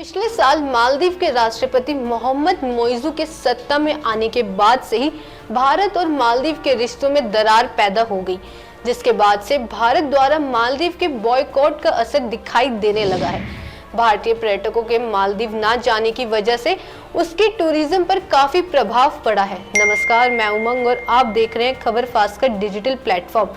पिछले साल मालदीव के राष्ट्रपति मोहम्मद मोइज़ू के सत्ता में आने के बाद से ही भारत और मालदीव के रिश्तों में दरार पैदा हो गई, जिसके बाद से भारत द्वारा मालदीव के बॉयकॉट का असर दिखाई देने लगा है। भारतीय पर्यटकों के मालदीव ना जाने की वजह से उसके टूरिज्म पर काफी प्रभाव पड़ा है। नमस्कार, मैं उमंग और आप देख रहे हैं खबर फास्ट का डिजिटल प्लेटफॉर्म,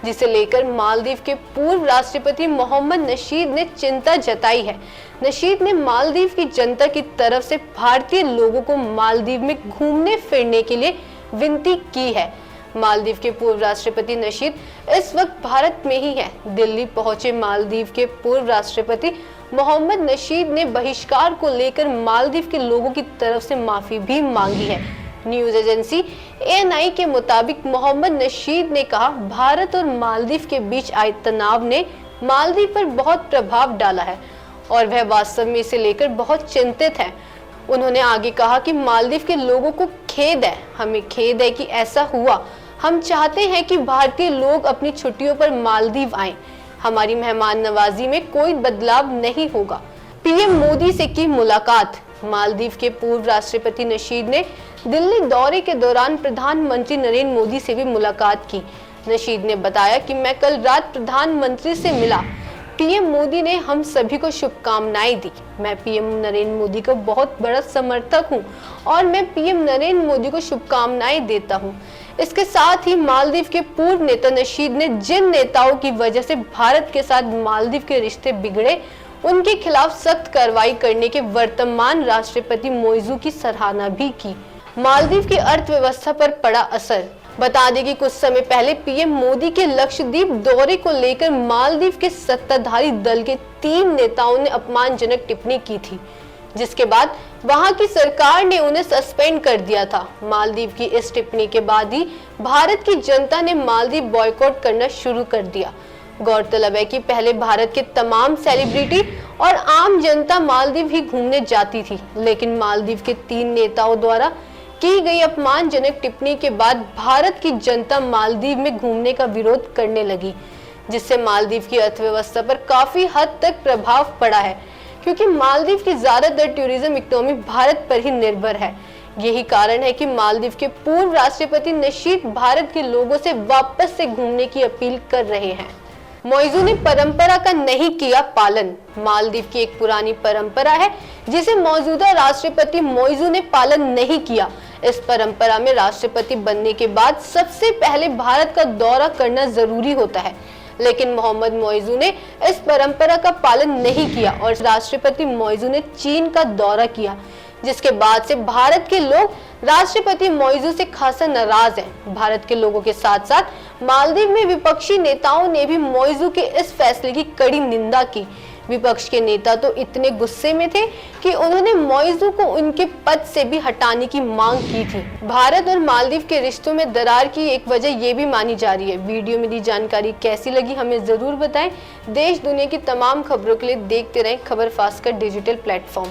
जिसे लेकर मालदीव के पूर्व राष्ट्रपति मोहम्मद नशीद ने चिंता जताई है। नशीद ने मालदीव की जनता की तरफ से भारतीय लोगों को मालदीव में घूमने फिरने के लिए विनती की है। मालदीव के पूर्व राष्ट्रपति नशीद इस वक्त भारत में ही है। दिल्ली पहुंचे मालदीव के पूर्व राष्ट्रपति मोहम्मद नशीद ने बहिष्कार को लेकर मालदीव के लोगों की तरफ से माफी भी मांगी है। न्यूज एजेंसी ANI के मुताबिक मोहम्मद नशीद ने कहा, भारत और मालदीव के बीच आए तनाव ने मालदीव पर बहुत प्रभाव डाला है और वह वास्तव में इसे लेकर बहुत चिंतित है। उन्होंने आगे कहा कि मालदीव के लोगों को खेद है, हमें खेद है कि ऐसा हुआ। हम चाहते हैं कि भारतीय लोग अपनी छुट्टियों पर मालदीव आएं। हमारी मेहमान नवाजी में कोई बदलाव नहीं होगा। PM मोदी से की मुलाकात। मालदीव के पूर्व राष्ट्रपति नशीद ने दिल्ली दौरे के दौरान प्रधानमंत्री नरेंद्र मोदी से भी मुलाकात की। नशीद ने बताया कि मैं कल रात प्रधानमंत्री से मिला। PM मोदी ने हम सभी को शुभकामनाएं दी। मैं PM नरेंद्र मोदी का बहुत बड़ा समर्थक हूं और मैं PM नरेंद्र मोदी को शुभकामनाएं देता हूं। इसके साथ ही मालदीव के पूर्व नेता नशीद ने जिन नेताओं की वजह से भारत के साथ मालदीव के रिश्ते बिगड़े, उनके खिलाफ सख्त कार्रवाई करने के वर्तमान राष्ट्रपति मोइज़ू की सराहना भी की। मालदीव की अर्थव्यवस्था पर पड़ा असर। बता दें कि कुछ समय पहले PM मोदी के लक्षद्वीप दौरे को लेकर मालदीव के सत्ताधारी दल के 3 नेताओं ने अपमानजनक टिप्पणी की थी, जिसके बाद वहां की सरकार ने उन्हें सस्पेंड कर दिया था। मालदीव की इस टिप्पणी के बाद ही भारत की जनता ने मालदीव बॉयकॉट करना शुरू कर दिया। गौरतलब है कि पहले भारत के तमाम सेलिब्रिटी और आम जनता मालदीव ही घूमने जाती थी, लेकिन मालदीव के 3 नेताओं द्वारा की गई अपमानजनक टिप्पणी के बाद भारत की जनता मालदीव में घूमने का विरोध करने लगी, जिससे मालदीव की अर्थव्यवस्था पर काफी हद तक प्रभाव पड़ा है, क्योंकि मालदीव की ज्यादातर टूरिज्म इकोनॉमी भारत पर ही निर्भर है। यही कारण है कि मालदीव के पूर्व राष्ट्रपति नशीद भारत के लोगों से वापस से घूमने की अपील कर रहे हैं। मोइज़ू ने परंपरा का नहीं किया पालन। मालदीव की एक पुरानी परंपरा है जिसे मौजूदा राष्ट्रपति मोइज़ू ने पालन नहीं किया। इस परंपरा में राष्ट्रपति बनने के बाद सबसे पहले भारत का दौरा करना जरूरी होता है, लेकिन मोहम्मद मोइज़ू ने इस परंपरा का पालन नहीं किया और राष्ट्रपति मोइज़ू ने चीन का दौरा किया, जिसके बाद से भारत के लोग राष्ट्रपति मोइज़ू से खासा नाराज हैं। भारत के लोगों के साथ साथ मालदीव में विपक्षी नेताओं ने भी मोइज़ू के इस फैसले की कड़ी निंदा की। विपक्ष के नेता तो इतने गुस्से में थे कि उन्होंने मोइज़ू को उनके पद से भी हटाने की मांग की थी। भारत और मालदीव के रिश्तों में दरार की एक वजह ये भी मानी जा रही है। वीडियो में दी जानकारी कैसी लगी हमें जरूर बताएं। देश दुनिया की तमाम खबरों के लिए देखते रहें खबर फास्ट का डिजिटल प्लेटफॉर्म।